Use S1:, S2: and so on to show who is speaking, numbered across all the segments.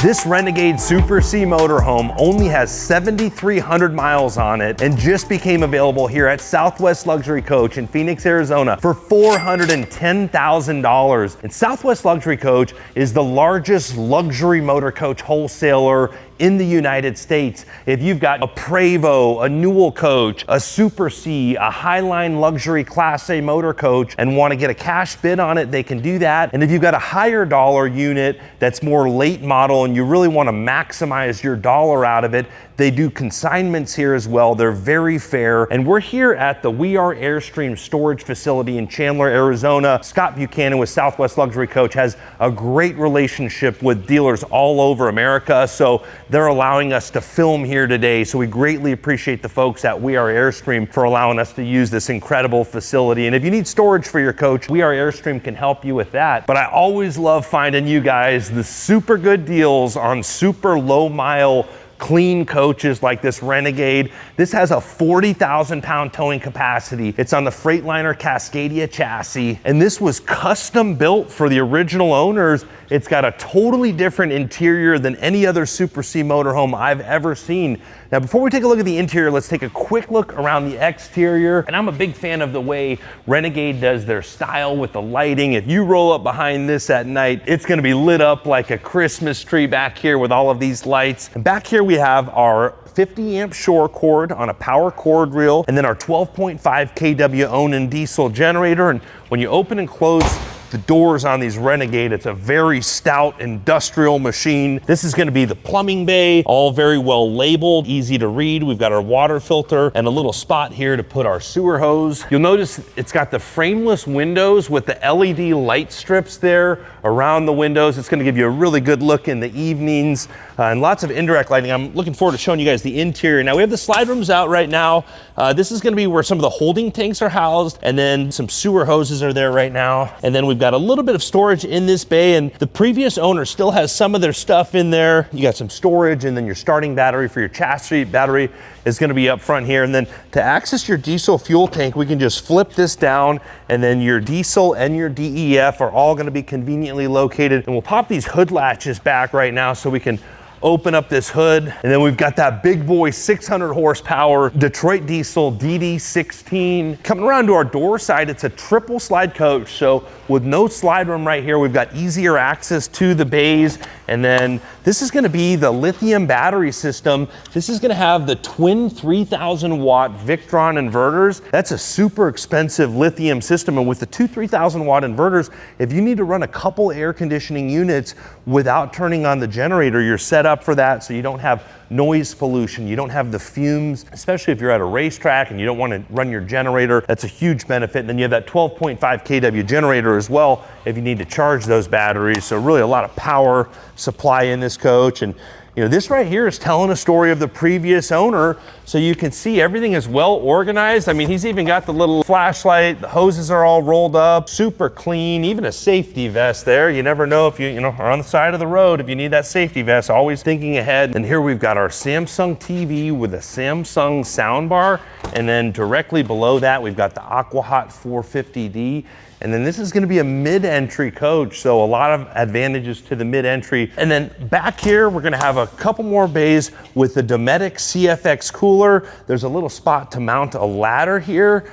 S1: This Renegade Super C motorhome only has 7,300 miles on it and just became available here at Southwest Luxury Coach in Phoenix, Arizona for $410,000. And Southwest Luxury Coach is the largest luxury motor coach wholesaler in the United States. If you've got a Prevost, a Newell coach, a Super C, a Highline luxury Class A motor coach, and want to get a cash bid on it, they can do that. And if you've got a higher dollar unit that's more late model and you really want to maximize your dollar out of it, they do consignments here as well. They're very fair. And we're here at the We Are Airstream storage facility in Chandler, Arizona. Scott Buchanan with Southwest Luxury Coach has a great relationship with dealers all over America. So they're allowing us to film here today. So we greatly appreciate the folks at We Are Airstream for allowing us to use this incredible facility. And if you need storage for your coach, We Are Airstream can help you with that. But I always love finding you guys the super good deals on super low mile clean coaches like this Renegade. This has a 40,000 pound towing capacity. It's on the Freightliner Cascadia chassis, and this was custom built for the original owners. It's got a totally different interior than any other Super C motorhome I've ever seen. Now, before we take a look at the interior, let's take a quick look around the exterior. And I'm a big fan of the way Renegade does their style with the lighting. If you roll up behind this at night, it's gonna be lit up like a Christmas tree back here with all of these lights. And back here we have our 50 amp shore cord on a power cord reel, and then our 12.5 kW Onan diesel generator. And when you open and close the doors on these Renegade, it's a very stout industrial machine. This is gonna be the plumbing bay, all very well labeled, easy to read. We've got our water filter and a little spot here to put our sewer hose. You'll notice it's got the frameless windows with the LED light strips there around the windows. It's gonna give you a really good look in the evenings and lots of indirect lighting. I'm looking forward to showing you guys the interior. Now we have the slide rooms out right now. This is gonna be where some of the holding tanks are housed, and then some sewer hoses are there right now. And then we've got a little bit of storage in this bay, and the previous owner still has some of their stuff in there. You got some storage, and then your starting battery for your chassis battery is gonna be up front here. And then to access your diesel fuel tank, we can just flip this down, and then your diesel and your DEF are all gonna be conveniently located. And we'll pop these hood latches back right now so we can open up this hood. And then we've got that big boy 600 horsepower Detroit diesel DD16. Coming around to our door side, it's a triple slide coach. So with no slide room right here, we've got easier access to the bays. And then this is gonna be the lithium battery system. This is gonna have the twin 3,000 watt Victron inverters. That's a super expensive lithium system. And with the two 3,000 watt inverters, if you need to run a couple air conditioning units without turning on the generator, you're set up for that, so you don't have noise pollution, you don't have the fumes, especially if you're at a racetrack and you don't want to run your generator. That's a huge benefit. And then you have that 12.5 kW generator as well if you need to charge those batteries. So really a lot of power supply in this coach. And you know, this right here is telling a story of the previous owner, so you can see everything is well organized. I mean, he's even got the little flashlight, the hoses are all rolled up, super clean, even a safety vest there. You never know if you are on the side of the road, if you need that safety vest, always thinking ahead. And here we've got our Samsung TV with a Samsung soundbar, and then directly below that, we've got the AquaHot 450D. And then this is gonna be a mid-entry coach, so a lot of advantages to the mid-entry. And then back here, we're gonna have a couple more bays with the Dometic CFX cooler. There's a little spot to mount a ladder here.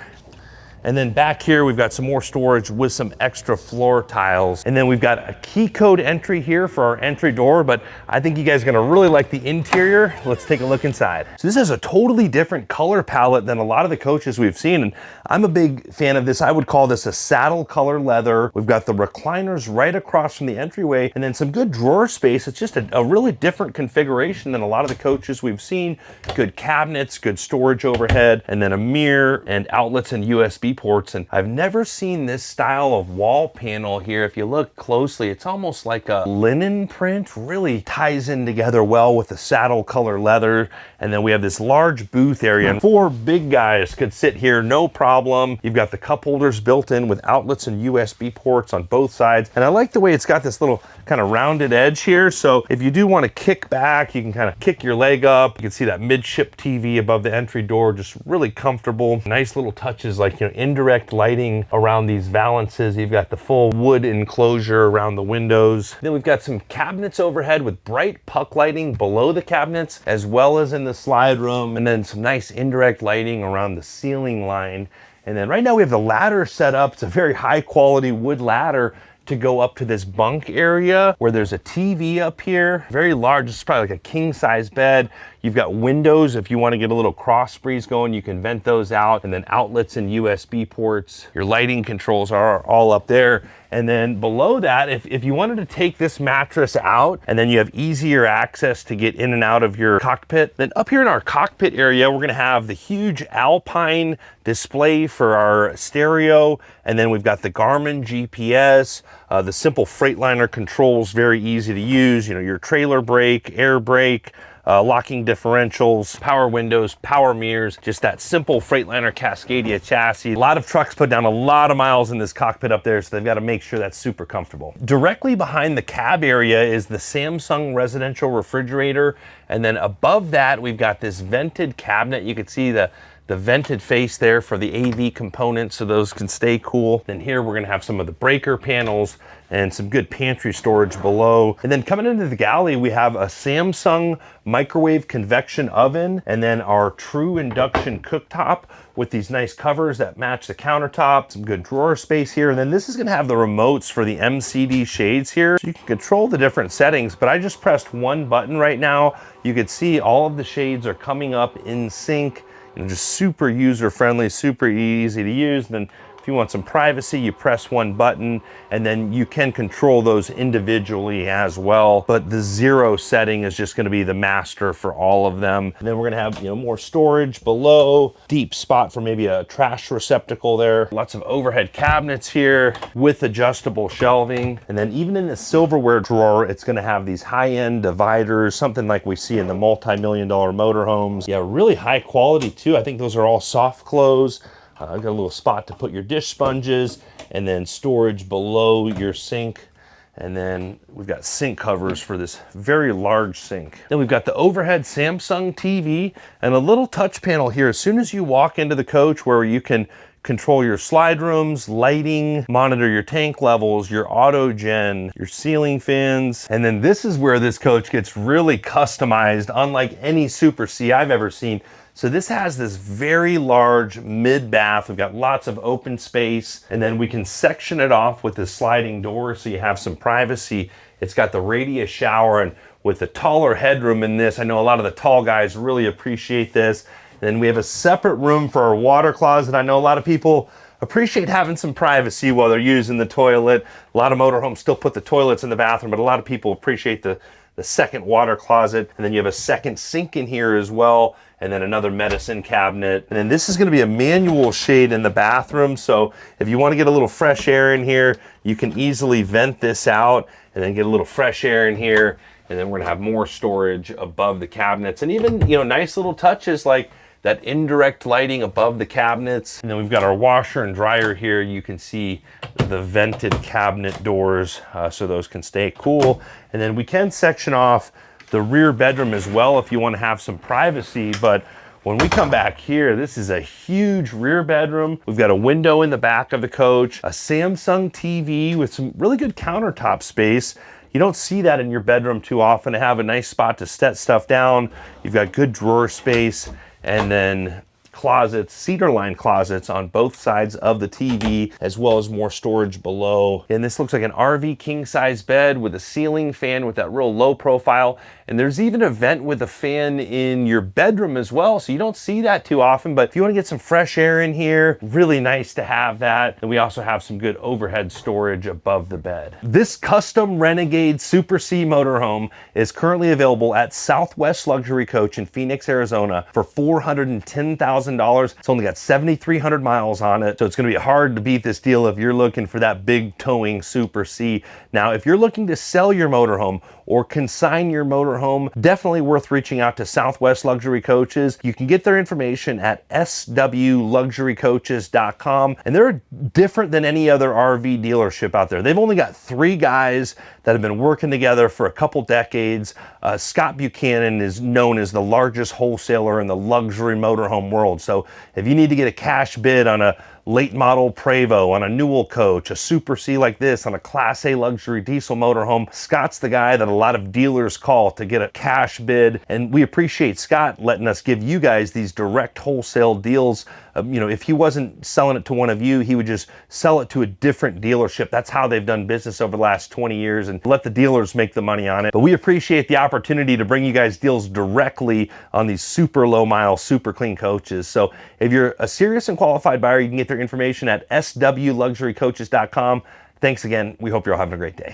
S1: And then back here, we've got some more storage with some extra floor tiles. And then we've got a key code entry here for our entry door, but I think you guys are gonna really like the interior. Let's take a look inside. So this has a totally different color palette than a lot of the coaches we've seen. And I'm a big fan of this. I would call this a saddle color leather. We've got the recliners right across from the entryway, and then some good drawer space. It's just a really different configuration than a lot of the coaches we've seen. Good cabinets, good storage overhead, and then a mirror and outlets and USB ports. And I've never seen this style of wall panel here. If you look closely, it's almost like a linen print, really ties in together well with the saddle color leather. And then we have this large booth area, and 4 big guys could sit here, no problem. You've got the cup holders built in with outlets and USB ports on both sides. And I like the way it's got this little kind of rounded edge here. So if you do want to kick back, you can kind of kick your leg up. You can see that midship TV above the entry door, just really comfortable. Nice little touches like, indirect lighting around these valances. You've got the full wood enclosure around the windows. Then we've got some cabinets overhead with bright puck lighting below the cabinets, as well as in the slide room, and then some nice indirect lighting around the ceiling line. And then right now we have the ladder set up. It's a very high quality wood ladder to go up to this bunk area where there's a TV up here, very large. It's probably like a king size bed. You've got windows. If you want to get a little cross breeze going, you can vent those out, and then outlets and USB ports. Your lighting controls are all up there. And then below that, if you wanted to take this mattress out and then you have easier access to get in and out of your cockpit, then up here in our cockpit area, we're gonna have the huge Alpine display for our stereo. And then we've got the Garmin GPS, the simple Freightliner controls, very easy to use. You know, your trailer brake, air brake, locking differentials, power windows, power mirrors, just that simple Freightliner Cascadia chassis. A lot of trucks put down a lot of miles in this cockpit up there, so they've got to make sure that's super comfortable. Directly behind the cab area is the Samsung residential refrigerator, and then above that we've got this vented cabinet. You can see the vented face there for the AV components, so those can stay cool. Then here we're gonna have some of the breaker panels and some good pantry storage below. And then coming into the galley, we have a Samsung microwave convection oven, and then our true induction cooktop with these nice covers that match the countertop, some good drawer space here. And then this is gonna have the remotes for the MCD shades here. So you can control the different settings, but I just pressed one button right now. You could see all of the shades are coming up in sync. And just super user friendly, super easy to use. And then if you want some privacy, you press one button, and then you can control those individually as well. But the 0 setting is just gonna be the master for all of them. And then we're gonna have, you know, more storage below, deep spot for maybe a trash receptacle there. Lots of overhead cabinets here with adjustable shelving. And then even in the silverware drawer, it's gonna have these high-end dividers, something like we see in the multi-million-dollar motorhomes. Yeah, really high quality too. I think those are all soft close. Got a little spot to put your dish sponges, and then storage below your sink. And then we've got sink covers for this very large sink. Then we've got the overhead Samsung TV and a little touch panel here as soon as you walk into the coach, where you can control your slide rooms, lighting, monitor your tank levels, your auto gen, your ceiling fans. And then this is where this coach gets really customized, unlike any Super C I've ever seen. So this has this very large mid bath. We've got lots of open space, and then we can section it off with this sliding door so you have some privacy. It's got the radius shower, and with the taller headroom in this, I know a lot of the tall guys really appreciate this. And then we have a separate room for our water closet. I know a lot of people appreciate having some privacy while they're using the toilet. A lot of motorhomes still put the toilets in the bathroom, but a lot of people appreciate the second water closet. And then you have a second sink in here as well, and then another medicine cabinet. And then this is gonna be a manual shade in the bathroom. So if you wanna get a little fresh air in here, you can easily vent this out and then get a little fresh air in here. And then we're gonna have more storage above the cabinets, and even, you know, nice little touches like that indirect lighting above the cabinets. And then we've got our washer and dryer here. You can see the vented cabinet doors, so those can stay cool. And then we can section off the rear bedroom as well if you want to have some privacy. But when we come back here, this is a huge rear bedroom. We've got a window in the back of the coach, a Samsung TV with some really good countertop space. You don't see that in your bedroom too often, to have a nice spot to set stuff down. You've got good drawer space, and then closets, cedar line closets on both sides of the TV, as well as more storage below. And this looks like an RV king size bed with a ceiling fan with that real low profile. And there's even a vent with a fan in your bedroom as well, so you don't see that too often. But if you want to get some fresh air in here, really nice to have that. And we also have some good overhead storage above the bed. This custom Renegade Super C motorhome is currently available at Southwest Luxury Coach in Phoenix, Arizona for $410,000. It's only got 7,300 miles on it, so it's going to be hard to beat this deal if you're looking for that big towing Super C. Now, if you're looking to sell your motorhome or consign your motorhome, definitely worth reaching out to Southwest Luxury Coaches. You can get their information at swluxurycoaches.com, and they're different than any other RV dealership out there. They've only got 3 guys that have been working together for a couple decades. Scott Buchanan is known as the largest wholesaler in the luxury motorhome world. So if you need to get a cash bid on a late model Prevost, on a Newell coach, a Super C like this, on a Class A luxury diesel motorhome, Scott's the guy that a lot of dealers call to get a cash bid. And we appreciate Scott letting us give you guys these direct wholesale deals. You know, if he wasn't selling it to one of you, he would just sell it to a different dealership. That's how they've done business over the last 20 years and let the dealers make the money on it. But we appreciate the opportunity to bring you guys deals directly on these super low mile, super clean coaches. So if you're a serious and qualified buyer, you can get their information at swluxurycoaches.com. Thanks again. We hope you're all having a great day.